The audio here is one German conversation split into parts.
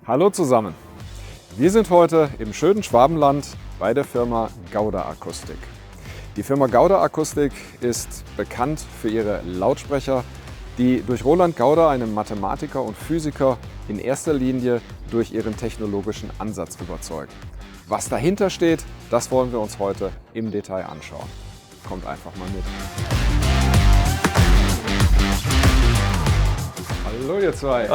Hallo zusammen. Wir sind heute im schönen Schwabenland bei der Firma Gauda Akustik. Die Firma Gauda Akustik ist bekannt für ihre Lautsprecher, die durch Roland Gauda, einen Mathematiker und Physiker, in erster Linie durch ihren technologischen Ansatz überzeugen. Was dahinter steht, das wollen wir uns heute im Detail anschauen. Kommt einfach mal mit. Hallo ihr zwei.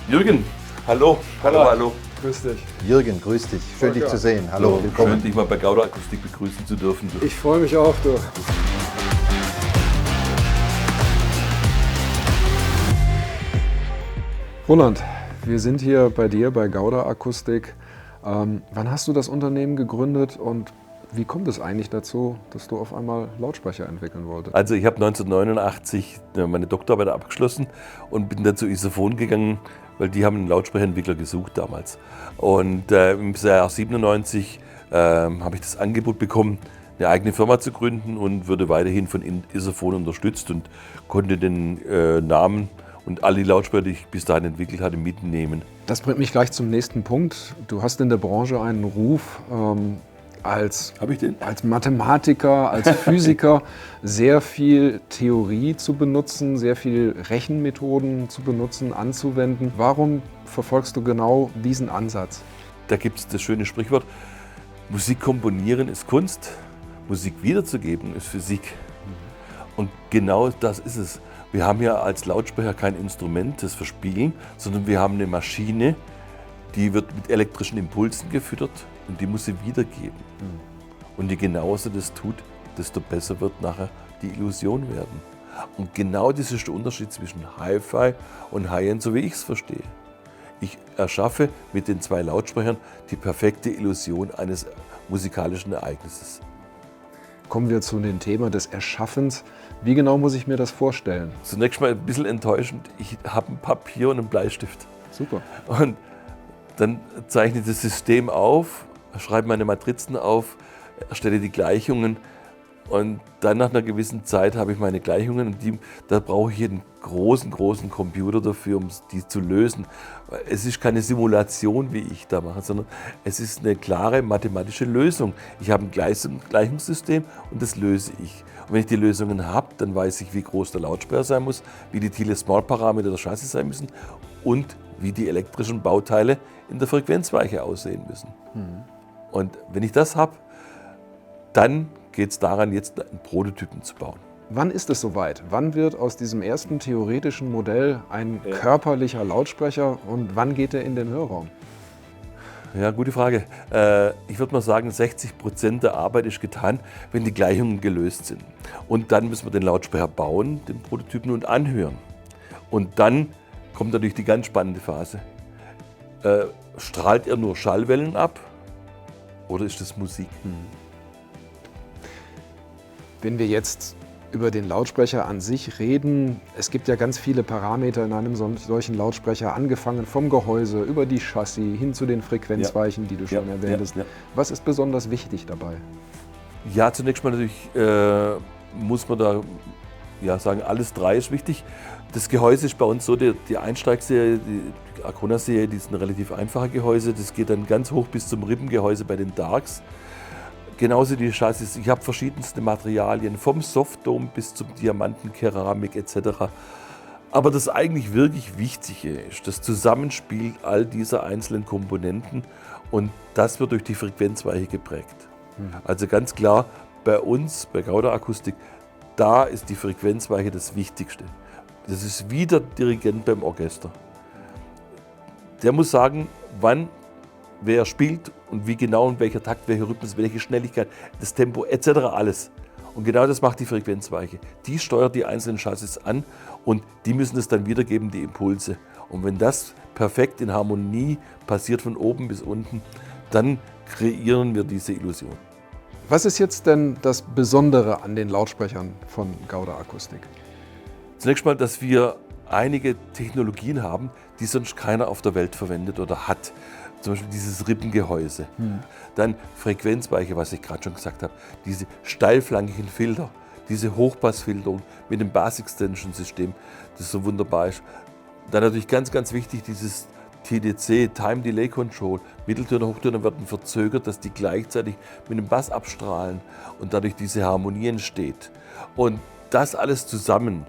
Jürgen, hallo. Hallo. Grüß dich. Jürgen, grüß dich. Schön, dich zu sehen. Hallo, willkommen. Schön, dich mal bei Gauda Akustik begrüßen zu dürfen. Ich freue mich auch, du. Roland, wir sind hier bei dir bei Gauda Akustik. Wann hast du das Unternehmen gegründet und wie kommt es eigentlich dazu, dass du auf einmal Lautsprecher entwickeln wolltest? Also ich habe 1989 meine Doktorarbeit abgeschlossen und bin dann zu Isophon gegangen, weil die haben einen Lautsprecherentwickler gesucht damals. Und im Jahr 97 habe ich das Angebot bekommen, eine eigene Firma zu gründen und wurde weiterhin von Isophon unterstützt und konnte den Namen und alle die Lautsprecher, die ich bis dahin entwickelt hatte, mitnehmen. Das bringt mich gleich zum nächsten Punkt. Du hast in der Branche einen Ruf, als Mathematiker, als Physiker sehr viel Theorie zu benutzen, sehr viel Rechenmethoden zu benutzen, anzuwenden. Warum verfolgst du genau diesen Ansatz? Da gibt es das schöne Sprichwort, Musik komponieren ist Kunst, Musik wiederzugeben ist Physik. Und genau das ist es. Wir haben ja als Lautsprecher kein Instrument, das wir spielen, sondern wir haben eine Maschine, die wird mit elektrischen Impulsen gefüttert und die muss sie wiedergeben. Und je genauer sie das tut, desto besser wird nachher die Illusion werden. Und genau das ist der Unterschied zwischen Hi-Fi und High-End, so wie ich es verstehe. Ich erschaffe mit den zwei Lautsprechern die perfekte Illusion eines musikalischen Ereignisses. Kommen wir zu dem Thema des Erschaffens. Wie genau muss ich mir das vorstellen? Zunächst mal ein bisschen enttäuschend, ich habe ein Papier und einen Bleistift. Super. Und dann zeichne ich das System auf, schreibe meine Matrizen auf, erstelle die Gleichungen und dann nach einer gewissen Zeit habe ich meine Gleichungen und da brauche ich einen großen Computer dafür, um die zu lösen. Es ist keine Simulation, wie ich da mache, sondern es ist eine klare mathematische Lösung. Ich habe ein Gleichungssystem und das löse ich. Und wenn ich die Lösungen habe, dann weiß ich, wie groß der Lautsprecher sein muss, wie die Thiele-Small-Parameter der Chassis sein müssen und wie die elektrischen Bauteile in der Frequenzweiche aussehen müssen. Und wenn ich das habe, dann geht es daran, jetzt einen Prototypen zu bauen. Wann ist es soweit? Wann wird aus diesem ersten theoretischen Modell ein körperlicher Lautsprecher und wann geht er in den Hörraum? Ja, gute Frage. Ich würde mal sagen, 60% der Arbeit ist getan, wenn die Gleichungen gelöst sind. Und dann müssen wir den Lautsprecher bauen, den Prototypen und anhören. Und dann kommt natürlich die ganz spannende Phase. Strahlt er nur Schallwellen ab oder ist das Musik? Wenn wir jetzt über den Lautsprecher an sich reden, es gibt ja ganz viele Parameter in einem solchen Lautsprecher, angefangen vom Gehäuse über die Chassis hin zu den Frequenzweichen, die du schon erwähntest. Was ist besonders wichtig dabei? Ja, zunächst mal natürlich muss man da sagen, alles drei ist wichtig. Das Gehäuse ist bei uns so, die Einsteigserie, die Acronas-Serie, die ist ein relativ einfacher Gehäuse. Das geht dann ganz hoch bis zum Rippengehäuse bei den Darks. Genauso die Chassis. Ich habe verschiedenste Materialien, vom Softdome bis zum Diamanten, Keramik etc. Aber das eigentlich wirklich Wichtige ist das Zusammenspiel all dieser einzelnen Komponenten und das wird durch die Frequenzweiche geprägt. Also ganz klar, bei uns, bei Gauda Akustik, da ist die Frequenzweiche das Wichtigste. Das ist wie der Dirigent beim Orchester. Der muss sagen, wann wer spielt und wie genau und welcher Takt, welcher Rhythmus, welche Schnelligkeit, das Tempo etc. alles. Und genau das macht die Frequenzweiche. Die steuert die einzelnen Chassis an und die müssen es dann wiedergeben, die Impulse. Und wenn das perfekt in Harmonie passiert von oben bis unten, dann kreieren wir diese Illusion. Was ist jetzt denn das Besondere an den Lautsprechern von Gauda Akustik? Zunächst mal, dass wir einige Technologien haben, die sonst keiner auf der Welt verwendet oder hat. Zum Beispiel dieses Rippengehäuse. Dann Frequenzweiche, was ich gerade schon gesagt habe. Diese steilflankigen Filter, diese Hochpassfilterung mit dem Bass-Extension-System, das so wunderbar ist. Dann natürlich ganz wichtig, dieses TDC, Time Delay Control, Mitteltöne, Hochtöne werden verzögert, dass die gleichzeitig mit dem Bass abstrahlen und dadurch diese Harmonie entsteht. Und das alles zusammen,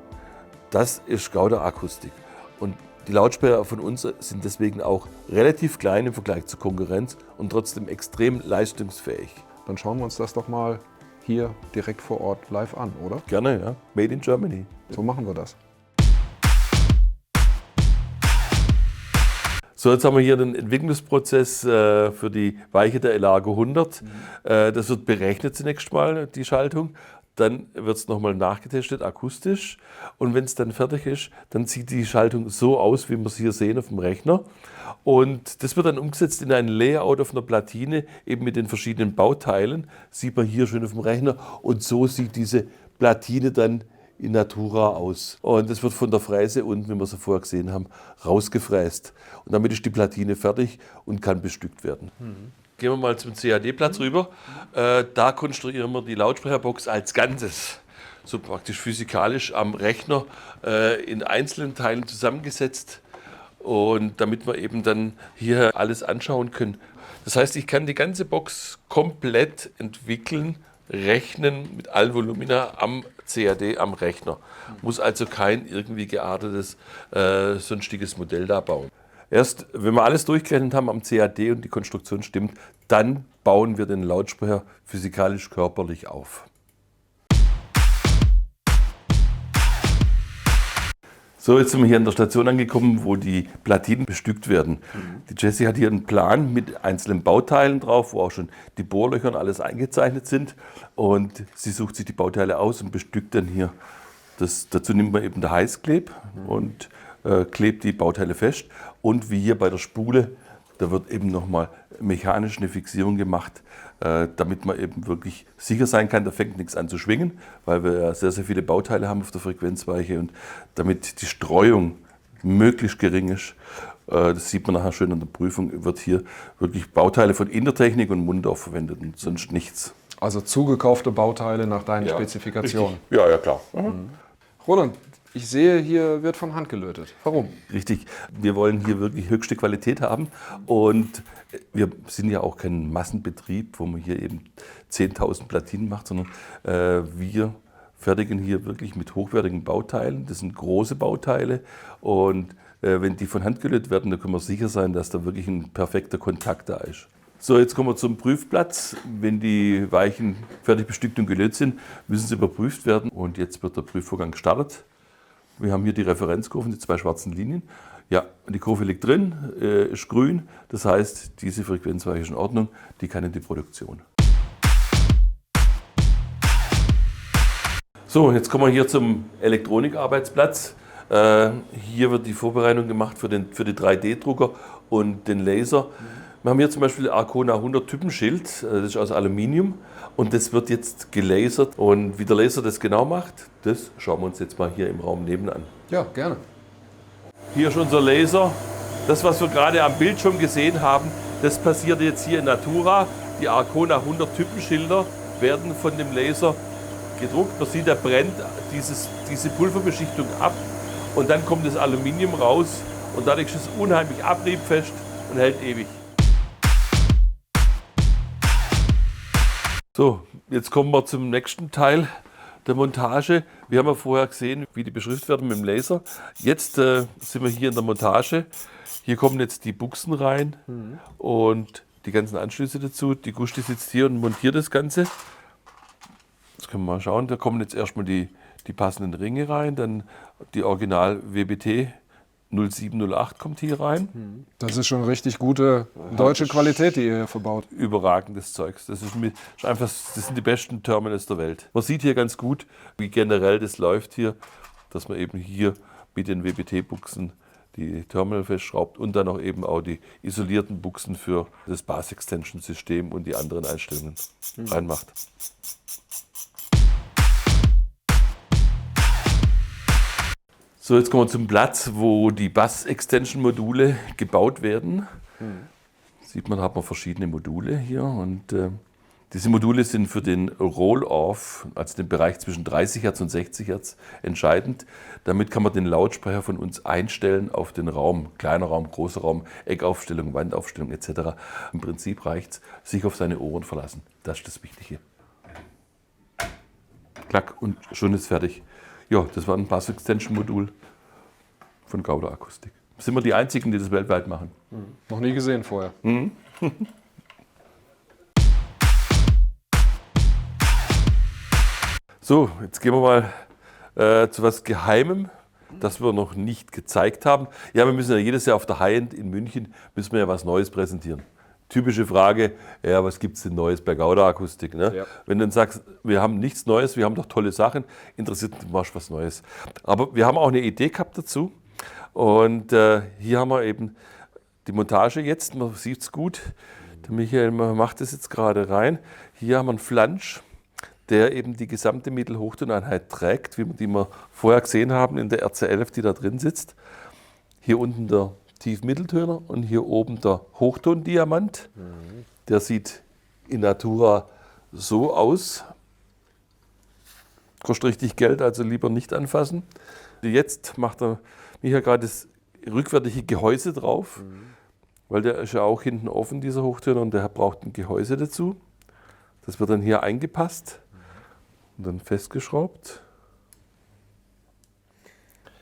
das ist Gauda-Akustik. Und die Lautsprecher von uns sind deswegen auch relativ klein im Vergleich zur Konkurrenz und trotzdem extrem leistungsfähig. Dann schauen wir uns das doch mal hier direkt vor Ort live an, oder? Gerne, ja. Made in Germany. So machen wir das. So, jetzt haben wir hier den Entwicklungsprozess für die Weiche der Elago 100. Das wird berechnet zunächst mal, die Schaltung. Dann wird es nochmal nachgetestet, akustisch. Und wenn es dann fertig ist, dann sieht die Schaltung so aus, wie wir es hier sehen auf dem Rechner. Und das wird dann umgesetzt in ein Layout auf einer Platine, eben mit den verschiedenen Bauteilen. Sieht man hier schön auf dem Rechner. Und so sieht diese Platine dann in Natura aus. Und das wird von der Fräse unten, wie wir es vorher gesehen haben, rausgefräst. Und damit ist die Platine fertig und kann bestückt werden. Gehen wir mal zum CAD-Platz rüber. Da konstruieren wir die Lautsprecherbox als Ganzes. So praktisch physikalisch am Rechner in einzelnen Teilen zusammengesetzt. Und damit wir eben dann hier alles anschauen können. Das heißt, ich kann die ganze Box komplett entwickeln, rechnen mit allen Volumina am CAD am Rechner. Muss also kein irgendwie geartetes sonstiges Modell da bauen. Erst wenn wir alles durchgerechnet haben am CAD und die Konstruktion stimmt, dann bauen wir den Lautsprecher physikalisch körperlich auf. So, jetzt sind wir hier an der Station angekommen, wo die Platinen bestückt werden. Die Jessie hat hier einen Plan mit einzelnen Bauteilen drauf, wo auch schon die Bohrlöcher und alles eingezeichnet sind. Und sie sucht sich die Bauteile aus und bestückt dann hier. Dazu nimmt man eben der Heißkleb und klebt die Bauteile fest. Und wie hier bei der Spule, da wird eben nochmal mechanisch eine Fixierung gemacht, damit man eben wirklich sicher sein kann, da fängt nichts an zu schwingen, weil wir ja sehr, sehr viele Bauteile haben auf der Frequenzweiche und damit die Streuung möglichst gering ist, das sieht man nachher schön an der Prüfung, wird hier wirklich Bauteile von Intertechnik und Mundorf verwendet und sonst nichts. Also zugekaufte Bauteile nach deinen Spezifikationen. Richtig. Ja, klar. Roland, ich sehe, hier wird von Hand gelötet. Warum? Richtig. Wir wollen hier wirklich höchste Qualität haben und wir sind ja auch kein Massenbetrieb, wo man hier eben 10.000 Platinen macht, sondern wir fertigen hier wirklich mit hochwertigen Bauteilen. Das sind große Bauteile und wenn die von Hand gelötet werden, dann können wir sicher sein, dass da wirklich ein perfekter Kontakt da ist. So, jetzt kommen wir zum Prüfplatz. Wenn die Weichen fertig bestückt und gelötet sind, müssen sie überprüft werden und jetzt wird der Prüfvorgang gestartet. Wir haben hier die Referenzkurven, die 2 schwarzen Linien. Ja, die Kurve liegt drin, ist grün. Das heißt, diese Frequenzweiche ist in Ordnung, die kann in die Produktion. So, jetzt kommen wir hier zum Elektronikarbeitsplatz. Hier wird die Vorbereitung gemacht für die 3D-Drucker und den Laser. Wir haben hier zum Beispiel Arcona 100 Typenschild, das ist aus Aluminium und das wird jetzt gelasert. Und wie der Laser das genau macht, das schauen wir uns jetzt mal hier im Raum nebenan. Ja, gerne. Hier ist unser Laser. Das, was wir gerade am Bildschirm gesehen haben, das passiert jetzt hier in Natura. Die Arcona 100 Typenschilder werden von dem Laser gedruckt. Man sieht, da brennt diese Pulverbeschichtung ab und dann kommt das Aluminium raus und dadurch ist es unheimlich abriebfest und hält ewig. So, jetzt kommen wir zum nächsten Teil der Montage. Wir haben ja vorher gesehen, wie die beschriftet werden mit dem Laser. Jetzt sind wir hier in der Montage. Hier kommen jetzt die Buchsen rein und die ganzen Anschlüsse dazu. Die Gusti sitzt hier und montiert das Ganze. Jetzt können wir mal schauen. Da kommen jetzt erstmal die passenden Ringe rein, dann die Original WBT 0708 kommt hier rein. Das ist schon richtig gute deutsche Qualität, die ihr hier verbaut. Überragendes Zeugs. Das sind die besten Terminals der Welt. Man sieht hier ganz gut, wie generell das läuft hier, dass man eben hier mit den WBT-Buchsen die Terminal festschraubt und dann auch eben auch die isolierten Buchsen für das Bus-Extension-System und die anderen Einstellungen reinmacht. So, jetzt kommen wir zum Platz, wo die Bus-Extension-Module gebaut werden. Sieht man, hat man verschiedene Module hier und Diese Module sind für den Roll-Off, also den Bereich zwischen 30 Hertz und 60 Hertz, entscheidend. Damit kann man den Lautsprecher von uns einstellen auf den Raum, kleiner Raum, großer Raum, Eckaufstellung, Wandaufstellung etc. Im Prinzip reicht es, sich auf seine Ohren verlassen. Das ist das Wichtige. Klack und schon ist fertig. Ja, das war ein Bass-Extension-Modul von Gauda Akustik. Sind wir die Einzigen, die das weltweit machen. Noch nie gesehen vorher. So, jetzt gehen wir mal zu was Geheimem, das wir noch nicht gezeigt haben. Ja, wir müssen ja jedes Jahr auf der High-End in München müssen wir ja was Neues präsentieren. Typische Frage, ja, was gibt es denn Neues bei Gauda Akustik? Ne? Ja. Wenn du dann sagst, wir haben nichts Neues, wir haben doch tolle Sachen, interessiert mich was Neues. Aber wir haben auch eine Idee gehabt dazu. Und hier haben wir eben die Montage jetzt, man sieht es gut. Der Michael macht das jetzt gerade rein. Hier haben wir einen Flansch, der eben die gesamte Mittelhochtoneinheit trägt, wie die wir vorher gesehen haben in der RC11, die da drin sitzt. Hier unten der Tiefmitteltöner und hier oben der Hochtondiamant. Der sieht in Natura so aus. Kostet richtig Geld, also lieber nicht anfassen. Jetzt macht der Michael gerade das rückwärtige Gehäuse drauf, weil der ist ja auch hinten offen, dieser Hochtöner, und der braucht ein Gehäuse dazu. Das wird dann hier eingepasst und dann festgeschraubt.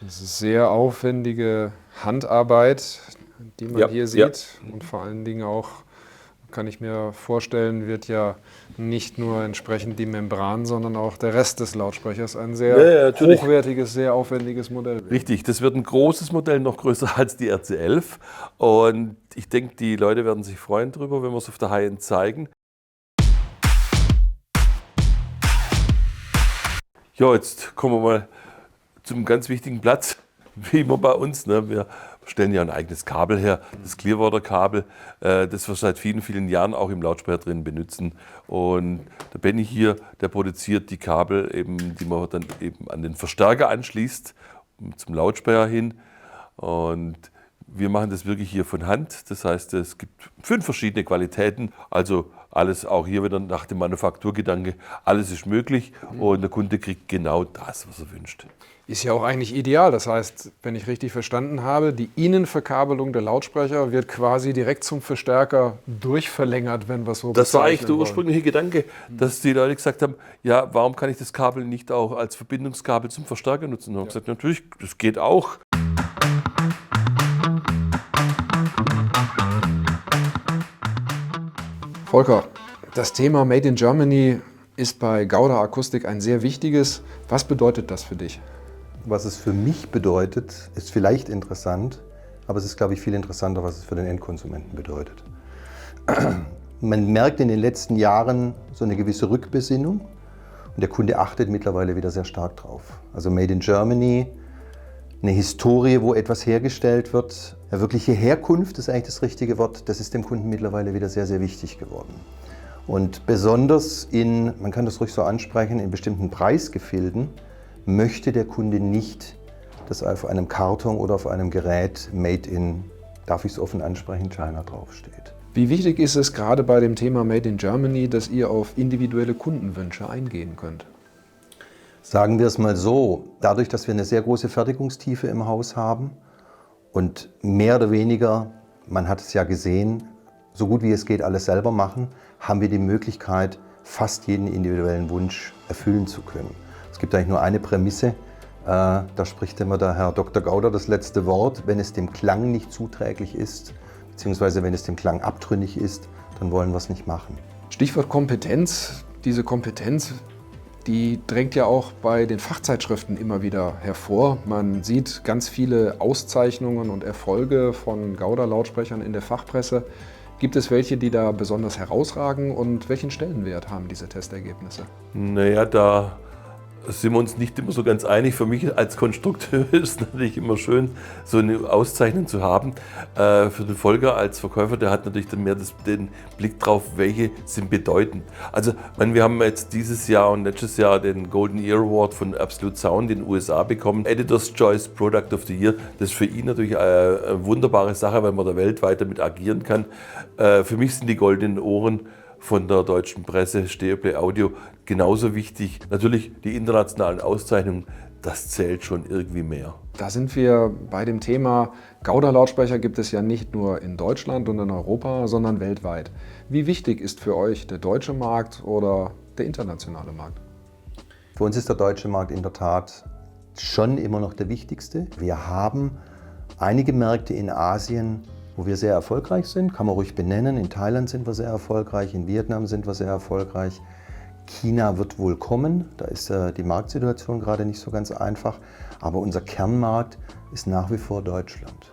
Das ist sehr aufwendige Handarbeit, die man hier sieht. Und vor allen Dingen auch, kann ich mir vorstellen, wird ja nicht nur entsprechend die Membran, sondern auch der Rest des Lautsprechers ein sehr hochwertiges, sehr aufwendiges Modell. Richtig, das wird ein großes Modell, noch größer als die RC11. Und ich denke, die Leute werden sich freuen darüber, wenn wir es auf der High-End zeigen. Ja, jetzt kommen wir mal zum ganz wichtigen Platz, wie immer bei uns. Ne? Wir stellen ja ein eigenes Kabel her, das Clearwater-Kabel, das wir seit vielen, vielen Jahren auch im Lautsprecher drin benutzen. Und der Benny hier, der produziert die Kabel, eben, die man dann eben an den Verstärker anschließt, zum Lautsprecher hin. Und wir machen das wirklich hier von Hand. Das heißt, es gibt 5 verschiedene Qualitäten. Also alles auch hier wieder nach dem Manufakturgedanke. Alles ist möglich und der Kunde kriegt genau das, was er wünscht. Ist ja auch eigentlich ideal. Das heißt, wenn ich richtig verstanden habe, die Innenverkabelung der Lautsprecher wird quasi direkt zum Verstärker durchverlängert, wenn wir es so bezeichnen. Das war eigentlich der ursprüngliche Gedanke, dass die Leute gesagt haben, ja, warum kann ich das Kabel nicht auch als Verbindungskabel zum Verstärker nutzen? Und haben gesagt, natürlich, das geht auch. Volker, das Thema Made in Germany ist bei Gauda Akustik ein sehr wichtiges. Was bedeutet das für dich? Was es für mich bedeutet, ist vielleicht interessant, aber es ist, glaube ich, viel interessanter, was es für den Endkonsumenten bedeutet. Man merkt in den letzten Jahren so eine gewisse Rückbesinnung und der Kunde achtet mittlerweile wieder sehr stark drauf. Also Made in Germany, eine Historie, wo etwas hergestellt wird, eine wirkliche Herkunft ist eigentlich das richtige Wort, das ist dem Kunden mittlerweile wieder sehr, sehr wichtig geworden. Und besonders man kann das ruhig so ansprechen, in bestimmten Preisgefilden möchte der Kunde nicht, dass auf einem Karton oder auf einem Gerät Made in, darf ich es offen ansprechen, China draufsteht. Wie wichtig ist es gerade bei dem Thema Made in Germany, dass ihr auf individuelle Kundenwünsche eingehen könnt? Sagen wir es mal so, dadurch, dass wir eine sehr große Fertigungstiefe im Haus haben und mehr oder weniger, man hat es ja gesehen, so gut wie es geht, alles selber machen, haben wir die Möglichkeit, fast jeden individuellen Wunsch erfüllen zu können. Es gibt eigentlich nur eine Prämisse, da spricht immer der Herr Dr. Gauder das letzte Wort. Wenn es dem Klang nicht zuträglich ist, beziehungsweise wenn es dem Klang abtrünnig ist, dann wollen wir es nicht machen. Stichwort Kompetenz. Diese Kompetenz, die drängt ja auch bei den Fachzeitschriften immer wieder hervor. Man sieht ganz viele Auszeichnungen und Erfolge von Gauda-Lautsprechern in der Fachpresse. Gibt es welche, die da besonders herausragen und welchen Stellenwert haben diese Testergebnisse? Naja, da sind wir uns nicht immer so ganz einig. Für mich als Konstrukteur ist es natürlich immer schön, so eine Auszeichnung zu haben. Für den Volker als Verkäufer, der hat natürlich dann mehr den Blick drauf, welche sind bedeutend. Also wir haben jetzt dieses Jahr und letztes Jahr den Golden Ear Award von Absolute Sound in den USA bekommen. Editor's Choice Product of the Year. Das ist für ihn natürlich eine wunderbare Sache, weil man da weltweit damit agieren kann. Für mich sind die goldenen Ohren von der deutschen Presse, Stereoplay Audio, genauso wichtig. Natürlich die internationalen Auszeichnungen, das zählt schon irgendwie mehr. Da sind wir bei dem Thema, Gauda-Lautsprecher gibt es ja nicht nur in Deutschland und in Europa, sondern weltweit. Wie wichtig ist für euch der deutsche Markt oder der internationale Markt? Für uns ist der deutsche Markt in der Tat schon immer noch der wichtigste. Wir haben einige Märkte in Asien, wo wir sehr erfolgreich sind, kann man ruhig benennen. In Thailand sind wir sehr erfolgreich, in Vietnam sind wir sehr erfolgreich. China wird wohl kommen, da ist die Marktsituation gerade nicht so ganz einfach. Aber unser Kernmarkt ist nach wie vor Deutschland.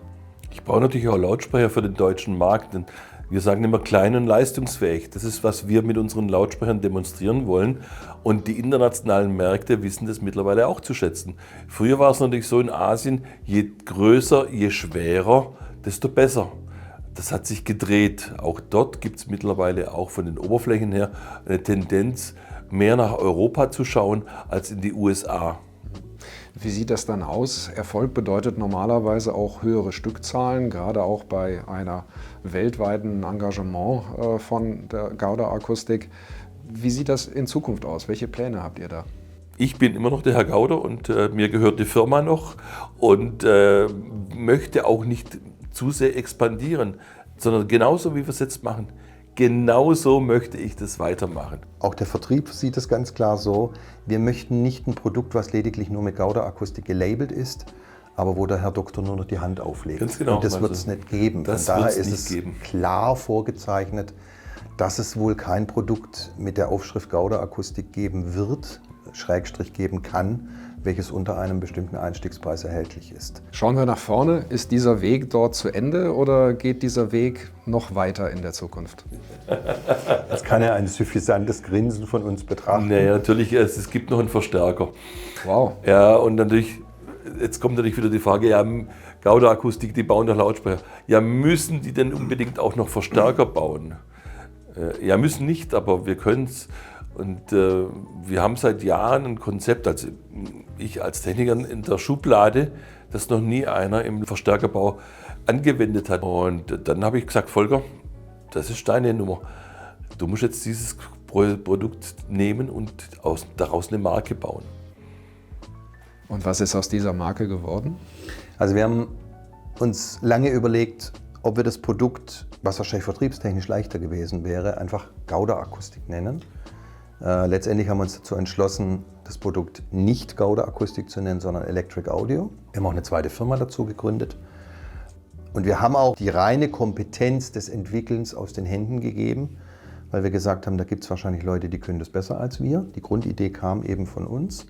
Ich brauche natürlich auch Lautsprecher für den deutschen Markt. Denn wir sagen immer klein und leistungsfähig. Das ist, was wir mit unseren Lautsprechern demonstrieren wollen. Und die internationalen Märkte wissen das mittlerweile auch zu schätzen. Früher war es natürlich so in Asien, je größer, je schwerer, desto besser. Das hat sich gedreht. Auch dort gibt es mittlerweile auch von den Oberflächen her eine Tendenz, mehr nach Europa zu schauen als in die USA. Wie sieht das dann aus? Erfolg bedeutet normalerweise auch höhere Stückzahlen, gerade auch bei einer weltweiten Engagement von der Gauda Akustik. Wie sieht das in Zukunft aus? Welche Pläne habt ihr da? Ich bin immer noch der Herr Gauder und mir gehört die Firma noch und möchte auch nicht zu sehr expandieren, sondern genauso wie wir es jetzt machen. Genauso möchte ich das weitermachen. Auch der Vertrieb sieht es ganz klar so, wir möchten nicht ein Produkt, was lediglich nur mit Gauda Akustik gelabelt ist, aber wo der Herr Doktor nur noch die Hand auflegt. Ganz genau. Und das wird es nicht geben. Von daher ist es klar vorgezeichnet, dass es wohl kein Produkt mit der Aufschrift Gauda Akustik geben wird, Schrägstrich geben kann, welches unter einem bestimmten Einstiegspreis erhältlich ist. Schauen wir nach vorne. Ist dieser Weg dort zu Ende oder geht dieser Weg noch weiter in der Zukunft? Das kann ja ein suffisantes Grinsen von uns betrachten. Naja, natürlich, es gibt noch einen Verstärker. Wow. Ja, und natürlich, jetzt kommt natürlich wieder die Frage, ja, Gauda Akustik, die bauen doch Lautsprecher. Ja, müssen die denn unbedingt auch noch Verstärker bauen? Ja, müssen nicht, aber wir können es. Und wir haben seit Jahren ein Konzept, also ich als Techniker in der Schublade, das noch nie einer im Verstärkerbau angewendet hat. Und dann habe ich gesagt, Volker, das ist deine Nummer. Du musst jetzt dieses Produkt nehmen und daraus eine Marke bauen. Und was ist aus dieser Marke geworden? Also wir haben uns lange überlegt, ob wir das Produkt, was wahrscheinlich vertriebstechnisch leichter gewesen wäre, einfach Gauda Akustik nennen. Letztendlich haben wir uns dazu entschlossen, das Produkt nicht Gauda Akustik zu nennen, sondern Electric Audio. Wir haben auch eine zweite Firma dazu gegründet. Und wir haben auch die reine Kompetenz des Entwickelns aus den Händen gegeben, weil wir gesagt haben, da gibt es wahrscheinlich Leute, die können das besser als wir. Die Grundidee kam eben von uns.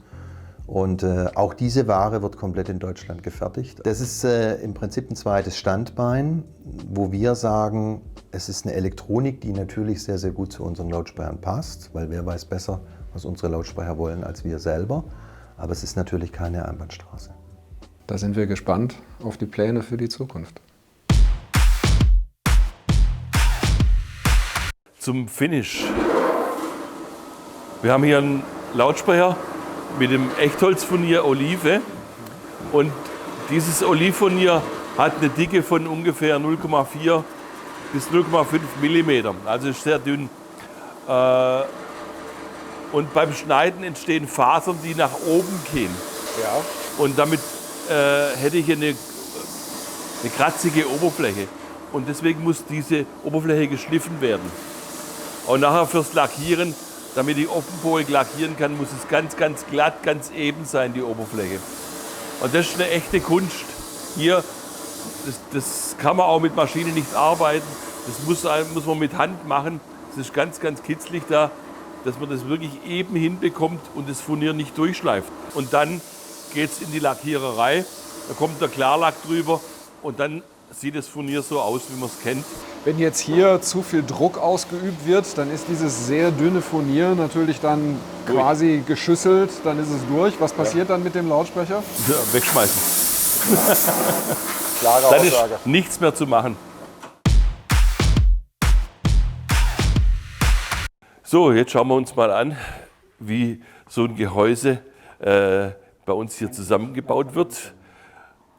Und auch diese Ware wird komplett in Deutschland gefertigt. Das ist im Prinzip ein zweites Standbein, wo wir sagen, es ist eine Elektronik, die natürlich sehr, sehr gut zu unseren Lautsprechern passt, weil wer weiß besser, was unsere Lautsprecher wollen, als wir selber. Aber es ist natürlich keine Einbahnstraße. Da sind wir gespannt auf die Pläne für die Zukunft. Zum Finish. Wir haben hier einen Lautsprecher mit dem Echtholzfurnier Olive und dieses Olivfurnier hat eine Dicke von ungefähr 0,4 bis 0,5 mm, also ist sehr dünn. Und beim Schneiden entstehen Fasern, die nach oben gehen. Ja. Und damit hätte ich eine kratzige Oberfläche. Und deswegen muss diese Oberfläche geschliffen werden. Und nachher fürs Lackieren, damit ich offenpolig lackieren kann, muss es ganz, ganz glatt, ganz eben sein, die Oberfläche. Und das ist eine echte Kunst. Hier, das kann man auch mit Maschine nicht arbeiten. Das muss man mit Hand machen. Das ist ganz, ganz kitzlig da, dass man das wirklich eben hinbekommt und das Furnier nicht durchschleift. Und dann geht es in die Lackiererei, da kommt der Klarlack drüber und dann sieht das Furnier so aus, wie man es kennt. Wenn jetzt hier zu viel Druck ausgeübt wird, dann ist dieses sehr dünne Furnier natürlich dann quasi geschüsselt, dann ist es durch. Was passiert dann mit dem Lautsprecher? Ja, wegschmeißen. Klare Dann Aussage. ist nichts mehr zu machen. So, jetzt schauen wir uns mal an, wie so ein Gehäuse bei uns hier zusammengebaut wird.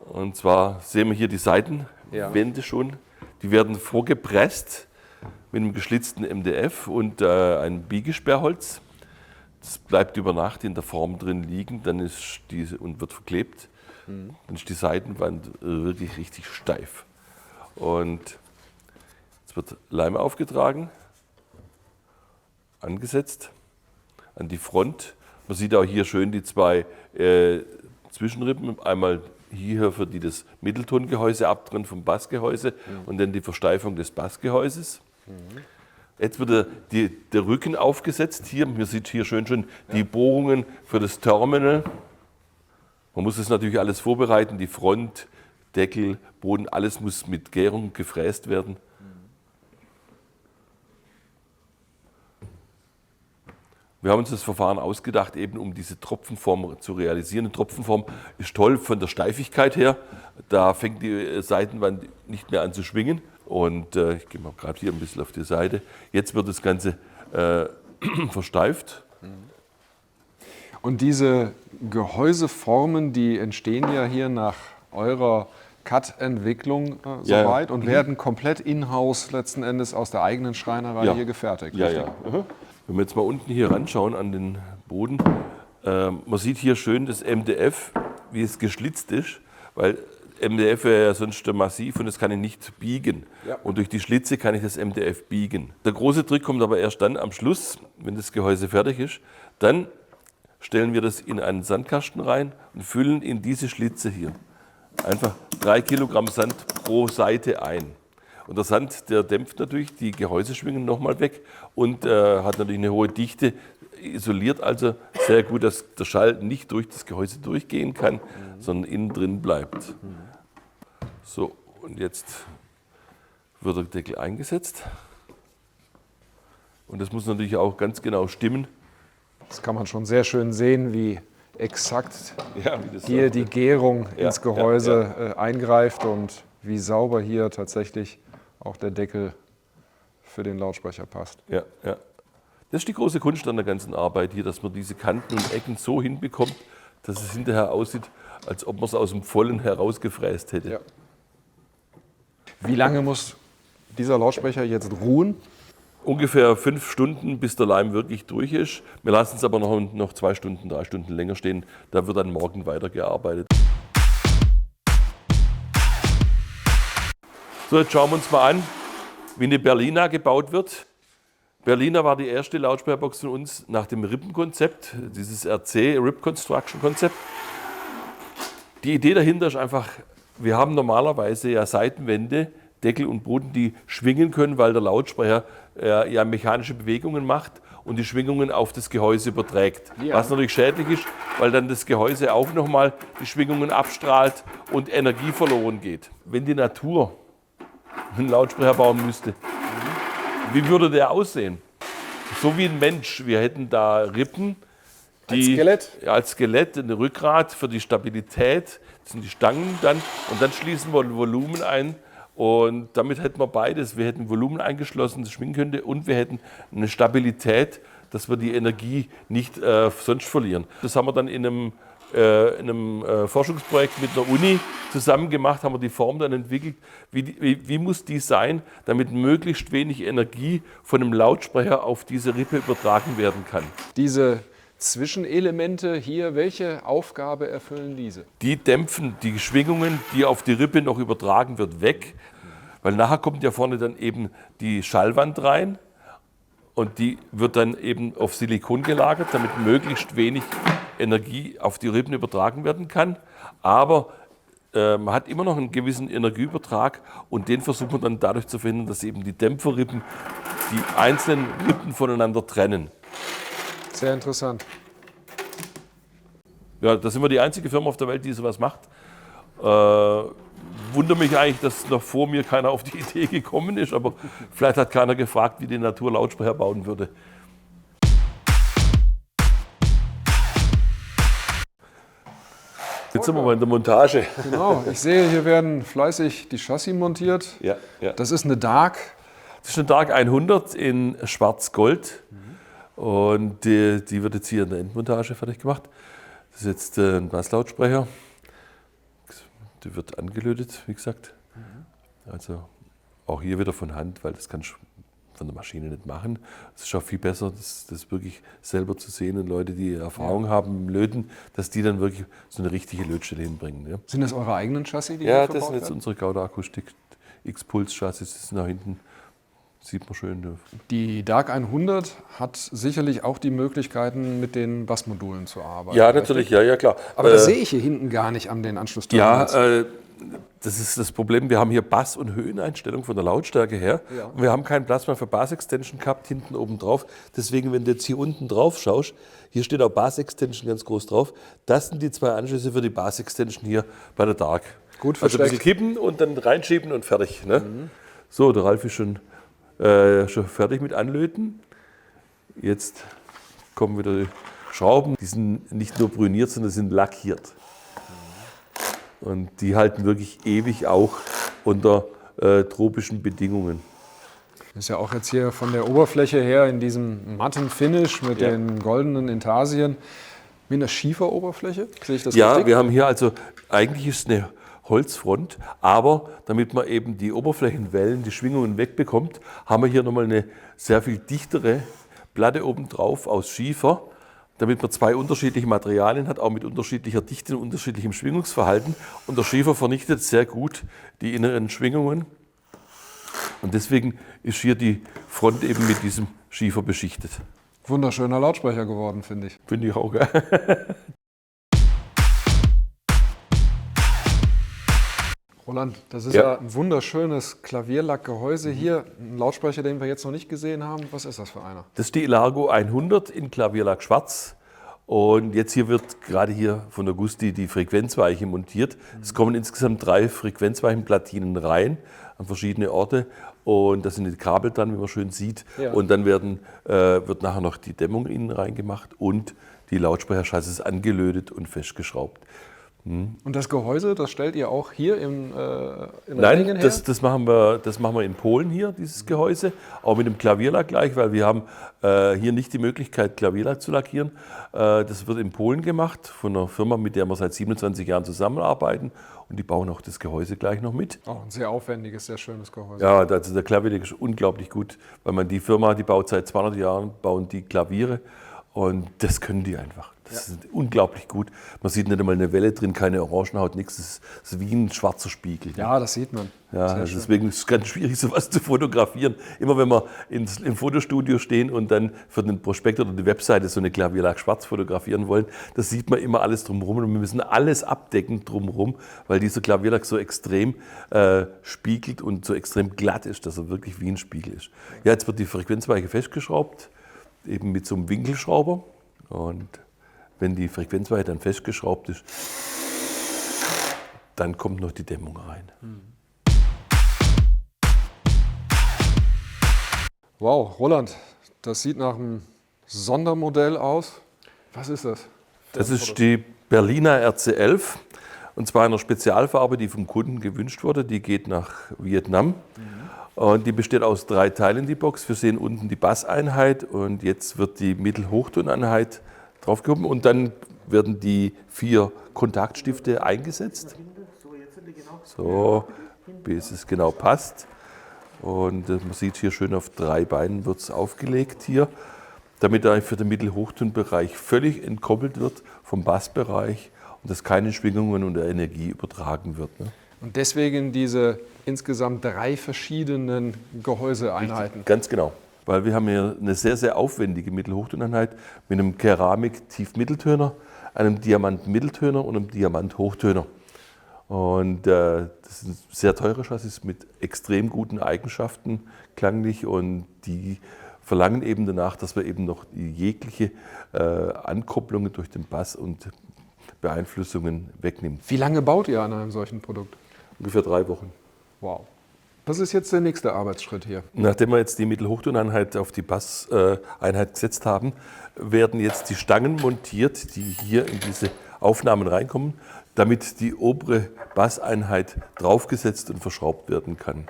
Und zwar sehen wir hier die Seitenwände schon. Die werden vorgepresst mit einem geschlitzten MDF und ein Biegesperrholz. Das bleibt über Nacht in der Form drin liegen, dann ist diese und wird verklebt. Dann ist die Seitenwand wirklich richtig steif. Und jetzt wird Leim aufgetragen, angesetzt an die Front. Man sieht auch hier schön die zwei Zwischenrippen, einmal hier für die das Mitteltongehäuse abtrennen vom Bassgehäuse und dann die Versteifung des Bassgehäuses. Jetzt wird der Rücken aufgesetzt. Hier, man sieht hier schön schon die Bohrungen für das Terminal. Man muss das natürlich alles vorbereiten, die Front, Deckel, Boden, alles muss mit Gärung gefräst werden. Wir haben uns das Verfahren ausgedacht, eben um diese Tropfenform zu realisieren. Eine Tropfenform ist toll von der Steifigkeit her. Da fängt die Seitenwand nicht mehr an zu schwingen. Und ich gehe mal gerade hier ein bisschen auf die Seite. Jetzt wird das Ganze versteift. Und diese Gehäuseformen, die entstehen ja hier nach eurer Cut-Entwicklung soweit und werden komplett in-house letzten Endes aus der eigenen Schreinerei hier gefertigt. Ja, ja. Wenn wir jetzt mal unten hier ranschauen an den Boden, man sieht hier schön das MDF, wie es geschlitzt ist, weil MDF wäre ja sonst massiv und das kann ich nicht biegen. Ja. Und durch die Schlitze kann ich das MDF biegen. Der große Trick kommt aber erst dann am Schluss, wenn das Gehäuse fertig ist. Dann stellen wir das in einen Sandkasten rein und füllen in diese Schlitze hier einfach 3 Kilogramm Sand pro Seite ein. Und der Sand, der dämpft natürlich die Gehäuseschwingen nochmal weg und hat natürlich eine hohe Dichte, isoliert also sehr gut, dass der Schall nicht durch das Gehäuse durchgehen kann, sondern innen drin bleibt. So, und jetzt wird der Deckel eingesetzt. Und das muss natürlich auch ganz genau stimmen. Das kann man schon sehr schön sehen, wie exakt wie hier die Gärung ins Gehäuse eingreift und wie sauber hier tatsächlich auch der Deckel für den Lautsprecher passt. Ja, ja. Das ist die große Kunst an der ganzen Arbeit hier, dass man diese Kanten und Ecken so hinbekommt, dass es hinterher aussieht, als ob man es aus dem Vollen herausgefräst hätte. Ja. Wie lange muss dieser Lautsprecher jetzt ruhen? Ungefähr 5 Stunden, bis der Leim wirklich durch ist. Wir lassen es aber noch 2 Stunden, 3 Stunden länger stehen. Da wird dann morgen weitergearbeitet. So, jetzt schauen wir uns mal an, wie eine Berliner gebaut wird. Berliner war die erste Lautsprecherbox von uns nach dem Rippenkonzept, dieses RC, Rip Construction Konzept. Die Idee dahinter ist einfach, wir haben normalerweise ja Seitenwände, Deckel und Boden, die schwingen können, weil der Lautsprecher ja mechanische Bewegungen macht und die Schwingungen auf das Gehäuse überträgt. Ja. Was natürlich schädlich ist, weil dann das Gehäuse auch nochmal die Schwingungen abstrahlt und Energie verloren geht. Wenn die Natur einen Lautsprecher bauen müsste, wie würde der aussehen? So wie ein Mensch. Wir hätten da Rippen, die als Skelett, ein Rückgrat für die Stabilität, das sind die Stangen dann, und dann schließen wir ein Volumen ein. Und damit hätten wir beides. Wir hätten Volumen eingeschlossen, das schwingen könnte, und wir hätten eine Stabilität, dass wir die Energie nicht sonst verlieren. Das haben wir dann in einem Forschungsprojekt mit einer Uni zusammen gemacht, haben wir die Form dann entwickelt. Wie muss die sein, damit möglichst wenig Energie von einem Lautsprecher auf diese Rippe übertragen werden kann? Diese Zwischenelemente hier, welche Aufgabe erfüllen diese? Die dämpfen die Schwingungen, die auf die Rippe noch übertragen wird, weg. Weil nachher kommt ja vorne dann eben die Schallwand rein und die wird dann eben auf Silikon gelagert, damit möglichst wenig Energie auf die Rippen übertragen werden kann. Aber man hat immer noch einen gewissen Energieübertrag und den versucht man dann dadurch zu verhindern, dass eben die Dämpferrippen die einzelnen Rippen voneinander trennen. Sehr interessant. Ja, da sind wir die einzige Firma auf der Welt, die sowas macht. Wundere mich eigentlich, dass noch vor mir keiner auf die Idee gekommen ist, aber vielleicht hat keiner gefragt, wie die Natur Lautsprecher bauen würde. Jetzt sind wir mal in der Montage. Genau, ich sehe, hier werden fleißig die Chassis montiert. Ja, ja. Das ist eine Dark. Das ist eine Dark 100 in Schwarz-Gold. Und die wird jetzt hier in der Endmontage fertig gemacht. Das ist jetzt ein Basslautsprecher. Die wird angelötet, wie gesagt. Also auch hier wieder von Hand, weil das kannst du von der Maschine nicht machen. Es ist auch viel besser, das wirklich selber zu sehen und Leute, die Erfahrung haben im Löten, dass die dann wirklich so eine richtige Lötstelle hinbringen. Ja, Sind das eure eigenen Chassis, die ja hier das verbaut sind jetzt werden? unsere Gauda Akustik X-Puls-Chassis, das ist nach hinten, sieht man schön. Ja. Die Dark 100 hat sicherlich auch die Möglichkeiten, mit den Bassmodulen zu arbeiten. Ja, richtig? natürlich, ja, klar. Aber das sehe ich hier hinten gar nicht an den Anschlussterminals. Ja, das ist das Problem. Wir haben hier Bass- und Höheneinstellung von der Lautstärke her. Ja. Und wir haben keinen Platz mehr für Bass-Extension gehabt, hinten oben drauf. Deswegen, wenn du jetzt hier unten drauf schaust, hier steht auch Bass-Extension ganz groß drauf. Das sind die zwei Anschlüsse für die Bass-Extension hier bei der Dark. Gut also ein bisschen versteckt. kippen und dann reinschieben und fertig. Ne? So, der Ralf ist schon fertig mit Anlöten. Jetzt kommen wieder die Schrauben. Die sind nicht nur brüniert, sondern sind lackiert. Und die halten wirklich ewig auch unter tropischen Bedingungen. Ist ja auch jetzt hier von der Oberfläche her in diesem matten Finish mit Ja. den goldenen Intarsien. Wie eine Schieferoberfläche? Sehe ich das Ja, richtig? wir haben hier also, eigentlich ist es eine Holzfront, aber damit man eben die Oberflächenwellen, die Schwingungen wegbekommt, haben wir hier nochmal eine sehr viel dichtere Platte obendrauf aus Schiefer, damit man zwei unterschiedliche Materialien hat, auch mit unterschiedlicher Dichte und unterschiedlichem Schwingungsverhalten. Und der Schiefer vernichtet sehr gut die inneren Schwingungen. Und deswegen ist hier die Front eben mit diesem Schiefer beschichtet. Wunderschöner Lautsprecher geworden, finde ich. Finde ich auch, gell? Roland, das ist Ja. ja ein wunderschönes Klavierlackgehäuse hier. Ein Lautsprecher, den wir jetzt noch nicht gesehen haben. Was ist das für einer? Das ist die Elargo 100 in Klavierlack schwarz. Und jetzt hier wird gerade hier von der Gusti die Frequenzweiche montiert. Es kommen insgesamt 3 Frequenzweichenplatinen rein an verschiedene Orte. Und da sind die Kabel dran, wie man schön sieht. Ja. Und dann wird nachher noch die Dämmung innen reingemacht und die Lautsprecherchassis angelötet und festgeschraubt. Und das Gehäuse, das stellt ihr auch hier in Renningen Nein, her? das machen wir in Polen hier, dieses Gehäuse. Auch mit dem Klavierlack gleich, weil wir haben hier nicht die Möglichkeit, Klavierlack zu lackieren. Das wird in Polen gemacht, von einer Firma, mit der wir seit 27 Jahren zusammenarbeiten. Und die bauen auch das Gehäuse gleich noch mit. Auch ein sehr aufwendiges, sehr schönes Gehäuse. Ja, also der Klavierlack ist unglaublich gut, weil die Firma, die baut seit 200 Jahren, bauen die Klaviere. Und das können die einfach. Das ist unglaublich gut. Man sieht nicht einmal eine Welle drin, keine Orangenhaut, nichts. Das ist wie ein schwarzer Spiegel. Ja, das sieht man. Ja, Sehr also schön. deswegen ist es ganz schwierig, sowas zu fotografieren. Immer wenn wir im Fotostudio stehen und dann für den Prospekt oder die Webseite so eine Klavierlack schwarz fotografieren wollen, da sieht man immer alles drumherum und wir müssen alles abdecken drumherum, weil dieser Klavierlack so extrem spiegelt und so extrem glatt ist, dass er wirklich wie ein Spiegel ist. Ja, jetzt wird die Frequenzweiche festgeschraubt, eben mit so einem Winkelschrauber. Und wenn die Frequenzweiche dann festgeschraubt ist, dann kommt noch die Dämmung rein. Wow, Roland, das sieht nach einem Sondermodell aus. Was ist das? Das ist die Berliner RC11 und zwar in einer Spezialfarbe, die vom Kunden gewünscht wurde. Die geht nach Vietnam und die besteht aus 3 Teilen, die Box. Wir sehen unten die Basseinheit und jetzt wird die Mittelhochtoneinheit draufgehoben und dann werden die 4 Kontaktstifte eingesetzt. So, bis es genau passt. Und man sieht hier schön auf 3 Beinen wird es aufgelegt hier, damit er für den Mittelhochtonbereich völlig entkoppelt wird vom Bassbereich und dass keine Schwingungen und Energie übertragen wird. Ne? Und deswegen diese insgesamt 3 verschiedenen Gehäuseeinheiten. Ganz genau. Weil wir haben hier eine sehr, sehr aufwendige Mittelhochtoneinheit mit einem Keramik-Tiefmitteltöner, einem Diamant-Mitteltöner und einem Diamant-Hochtöner. Und das ist ein sehr teurer Chassis mit extrem guten Eigenschaften klanglich und die verlangen eben danach, dass wir eben noch jegliche Ankopplungen durch den Bass und Beeinflussungen wegnehmen. Wie lange baut ihr an einem solchen Produkt? Ungefähr 3 Wochen. Wow. Was ist jetzt der nächste Arbeitsschritt hier? Nachdem wir jetzt die Mittelhochtoneinheit auf die Basseinheit gesetzt haben, werden jetzt die Stangen montiert, die hier in diese Aufnahmen reinkommen, damit die obere Basseinheit draufgesetzt und verschraubt werden kann.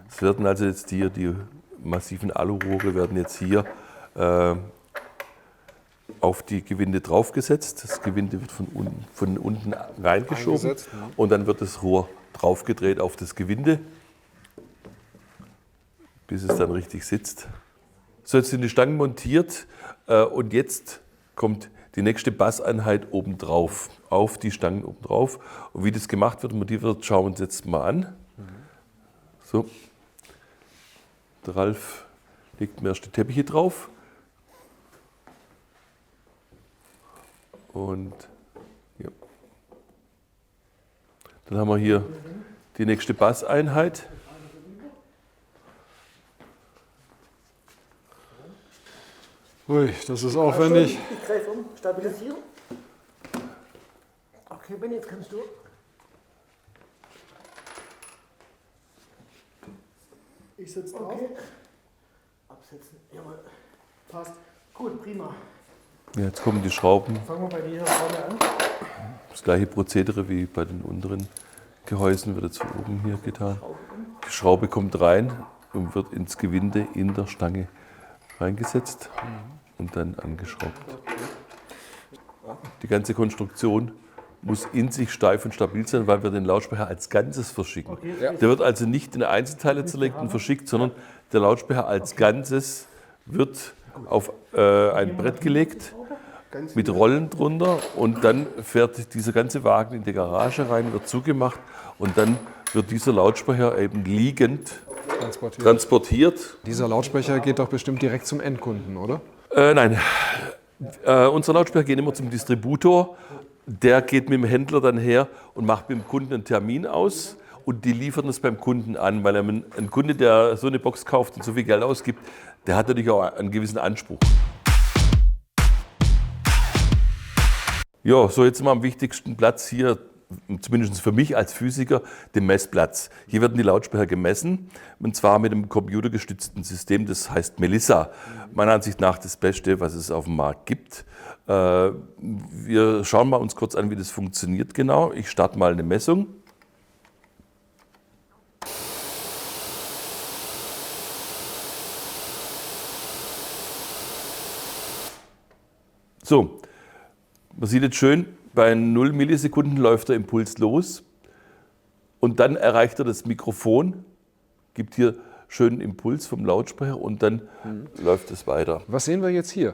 Es werden also jetzt hier die massiven Alurohre werden jetzt hier auf die Gewinde draufgesetzt. Das Gewinde wird von unten reingeschoben Eingesetzt, ja. und dann wird das Rohr draufgedreht auf das Gewinde. bis es dann richtig sitzt. So, jetzt sind die Stangen montiert und jetzt kommt die nächste Basseinheit obendrauf, auf die Stangen obendrauf. Und wie das gemacht wird, montiert wird, schauen wir uns jetzt mal an. So, der Ralf legt mir erst die Teppiche drauf. Und ja. Dann haben wir hier die nächste Basseinheit. Ui, das ist aufwendig. Ich greife um, stabilisieren. Okay, Ben, jetzt kannst du. Ich sitze drauf. Okay. Absetzen. Jawohl. Passt. Gut, prima. Ja, jetzt kommen die Schrauben. Fangen wir bei dir hier vorne an. Das gleiche Prozedere wie bei den unteren Gehäusen wird jetzt oben hier getan. Die Schraube kommt rein und wird ins Gewinde in der Stange reingesetzt und dann angeschraubt. Die ganze Konstruktion muss in sich steif und stabil sein, weil wir den Lautsprecher als Ganzes verschicken. Der wird also nicht in Einzelteile zerlegt und verschickt, sondern der Lautsprecher als Ganzes wird auf ein Brett gelegt mit Rollen drunter und dann fährt dieser ganze Wagen in die Garage rein, wird zugemacht und dann wird dieser Lautsprecher eben liegend transportiert. Dieser Lautsprecher geht doch bestimmt direkt zum Endkunden, oder? Nein, unsere Lautsprecher gehen immer zum Distributor. Der geht mit dem Händler dann her und macht mit dem Kunden einen Termin aus und die liefern es beim Kunden an, weil ein Kunde, der so eine Box kauft und so viel Geld ausgibt, der hat natürlich auch einen gewissen Anspruch. Ja, so jetzt sind wir am wichtigsten Platz hier, zumindest für mich als Physiker, den Messplatz. Hier werden die Lautsprecher gemessen und zwar mit einem computergestützten System, das heißt Melissa. Meiner Ansicht nach das Beste, was es auf dem Markt gibt. Wir schauen mal uns kurz an, wie das funktioniert genau. Ich starte mal eine Messung. So, man sieht jetzt schön, bei 0 Millisekunden läuft der Impuls los und dann erreicht er das Mikrofon, gibt hier schönen Impuls vom Lautsprecher und dann läuft es weiter. Was sehen wir jetzt hier?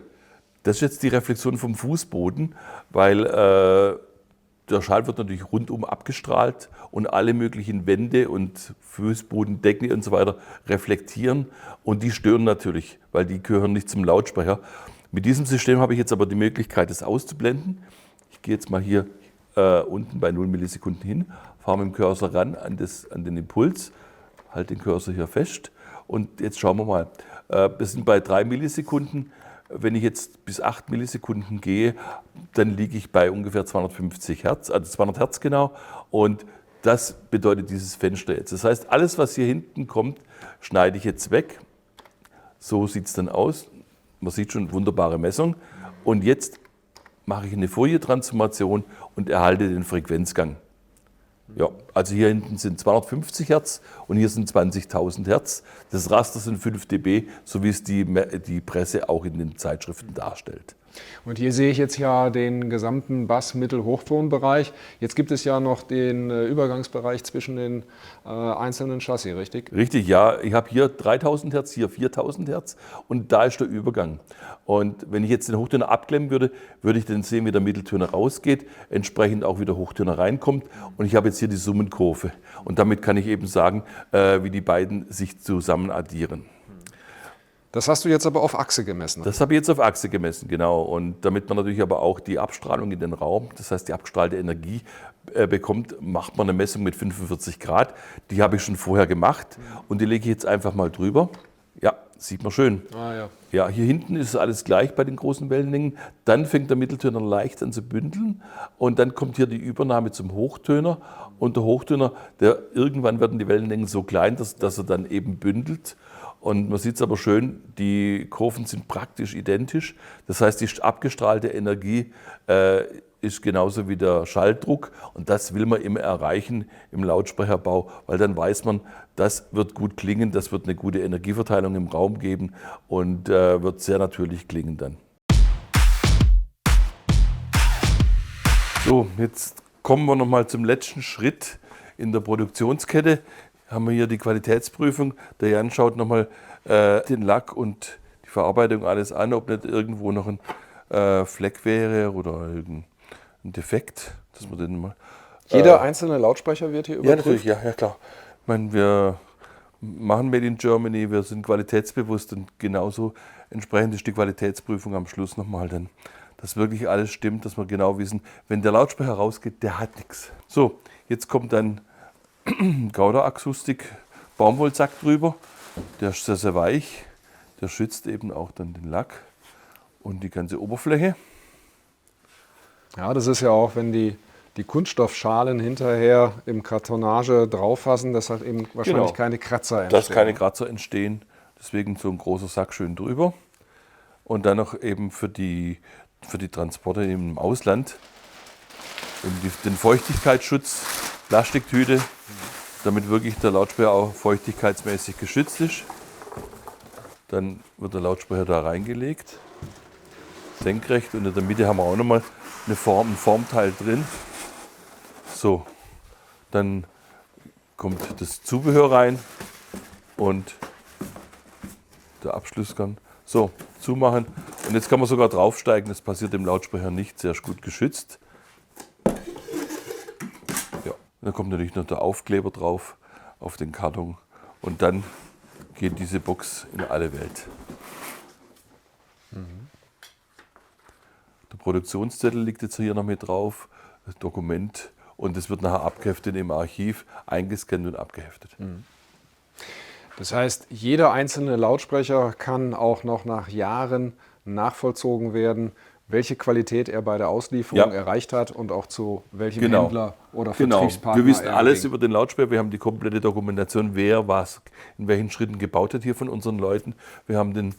Das ist jetzt die Reflexion vom Fußboden, weil der Schall wird natürlich rundum abgestrahlt und alle möglichen Wände und Fußbodendecken und so weiter reflektieren und die stören natürlich, weil die gehören nicht zum Lautsprecher. Mit diesem System habe ich jetzt aber die Möglichkeit, das auszublenden. Ich gehe jetzt mal hier unten bei 0 Millisekunden hin, fahre mit dem Cursor ran an den Impuls, halte den Cursor hier fest und jetzt schauen wir mal. Wir sind bei 3 Millisekunden. Wenn ich jetzt bis 8 Millisekunden gehe, dann liege ich bei ungefähr 250 Hertz, also 200 Hertz genau. Und das bedeutet dieses Fenster jetzt. Das heißt, alles, was hier hinten kommt, schneide ich jetzt weg. So sieht es dann aus. Man sieht schon, wunderbare Messung. Und jetzt mache ich eine Fourier-Transformation und erhalte den Frequenzgang. Ja, also hier hinten sind 250 Hertz und hier sind 20.000 Hertz. Das Raster sind 5 dB, so wie es die Presse auch in den Zeitschriften darstellt. Und hier sehe ich jetzt ja den gesamten Bass-Mittel-Hochtonbereich. Jetzt gibt es ja noch den Übergangsbereich zwischen den einzelnen Chassis, richtig? Richtig, ja. Ich habe hier 3000 Hertz, hier 4000 Hertz und da ist der Übergang. Und wenn ich jetzt den Hochtöner abklemmen würde, würde ich dann sehen, wie der Mitteltöner rausgeht, entsprechend auch wieder Hochtöner reinkommt. Und ich habe jetzt hier die Summenkurve. Und damit kann ich eben sagen, wie die beiden sich zusammen addieren. Das hast du jetzt aber auf Achse gemessen? Das habe ich jetzt auf Achse gemessen, genau. Und damit man natürlich aber auch die Abstrahlung in den Raum, das heißt die abgestrahlte Energie bekommt, macht man eine Messung mit 45 Grad. Die habe ich schon vorher gemacht und die lege ich jetzt einfach mal drüber. Ja, sieht man schön. Ah, ja. Ja, hier hinten ist alles gleich bei den großen Wellenlängen. Dann fängt der Mitteltöner leicht an zu bündeln und dann kommt hier die Übernahme zum Hochtöner. Und der Hochtöner, irgendwann werden die Wellenlängen so klein, dass er dann eben bündelt. Und man sieht es aber schön, die Kurven sind praktisch identisch. Das heißt, die abgestrahlte Energie ist genauso wie der Schalldruck. Und das will man immer erreichen im Lautsprecherbau, weil dann weiß man, das wird gut klingen, das wird eine gute Energieverteilung im Raum geben und wird sehr natürlich klingen dann. So, jetzt kommen wir nochmal zum letzten Schritt in der Produktionskette. haben wir hier die Qualitätsprüfung. Der Jan schaut nochmal den Lack und die Verarbeitung alles an, ob nicht irgendwo noch ein Fleck wäre oder irgendein Defekt, dass man den mal. Jeder einzelne Lautsprecher wird hier überprüft? Ja, natürlich, ja klar. Ich meine, wir machen Made in Germany, wir sind qualitätsbewusst und genauso entsprechend ist die Qualitätsprüfung am Schluss nochmal dann, dass wirklich alles stimmt, dass wir genau wissen, wenn der Lautsprecher rausgeht, der hat nichts. So, jetzt kommt dann Gouda Akustik Baumwollsack drüber. Der ist sehr, sehr weich. Der schützt eben auch dann den Lack und die ganze Oberfläche. Ja, das ist ja auch, wenn die Kunststoffschalen hinterher im Kartonage drauf fassen, dass halt eben wahrscheinlich keine Kratzer entstehen. Dass keine Kratzer entstehen. Deswegen so ein großer Sack schön drüber. Und dann noch eben für die Transporte im Ausland den Feuchtigkeitsschutz, Plastiktüte, damit wirklich der Lautsprecher auch feuchtigkeitsmäßig geschützt ist. Dann wird der Lautsprecher da reingelegt, senkrecht, und in der Mitte haben wir auch nochmal ein Formteil drin. So, dann kommt das Zubehör rein und der Abschlussgang. So, zumachen. Und jetzt kann man sogar draufsteigen, das passiert dem Lautsprecher nicht, sehr gut geschützt. Ja, dann kommt natürlich noch der Aufkleber drauf auf den Karton und dann geht diese Box in alle Welt. Der Produktionszettel liegt jetzt hier noch mit drauf, das Dokument, und es wird nachher abgeheftet im Archiv, eingescannt und abgeheftet. Das heißt, jeder einzelne Lautsprecher kann auch noch nach Jahren nachvollzogen werden, welche Qualität er bei der Auslieferung erreicht hat und auch zu welchem Händler oder Vertriebspartner. Wir wissen alles über den Lautsprecher, wir haben die komplette Dokumentation, wer was in welchen Schritten gebaut hat hier von unseren Leuten. Wir haben den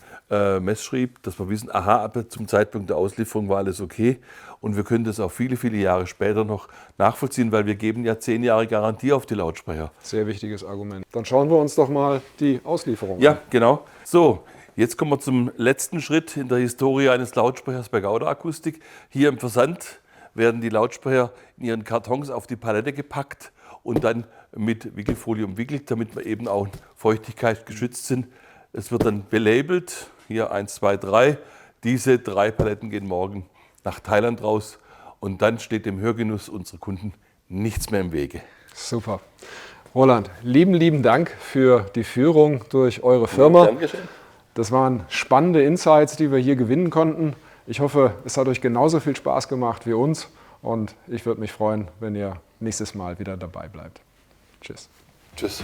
Messschrieb, dass wir wissen, aha, aber zum Zeitpunkt der Auslieferung war alles okay. Und wir können das auch viele, viele Jahre später noch nachvollziehen, weil wir geben ja 10 Jahre Garantie auf die Lautsprecher. Sehr wichtiges Argument. Dann schauen wir uns doch mal die Auslieferung an. Ja, genau. So, jetzt kommen wir zum letzten Schritt in der Historie eines Lautsprechers bei Gouda Akustik. Hier im Versand werden die Lautsprecher in ihren Kartons auf die Palette gepackt und dann mit Wickelfolie umwickelt, damit wir eben auch Feuchtigkeit geschützt sind. Es wird dann belabelt, hier 1, 2, 3. Diese 3 Paletten gehen morgen nach Thailand raus und dann steht dem Hörgenuss unserer Kunden nichts mehr im Wege. Super. Roland, lieben Dank für die Führung durch eure Firma. Dankeschön. Das waren spannende Insights, die wir hier gewinnen konnten. Ich hoffe, es hat euch genauso viel Spaß gemacht wie uns und ich würde mich freuen, wenn ihr nächstes Mal wieder dabei bleibt. Tschüss. Tschüss.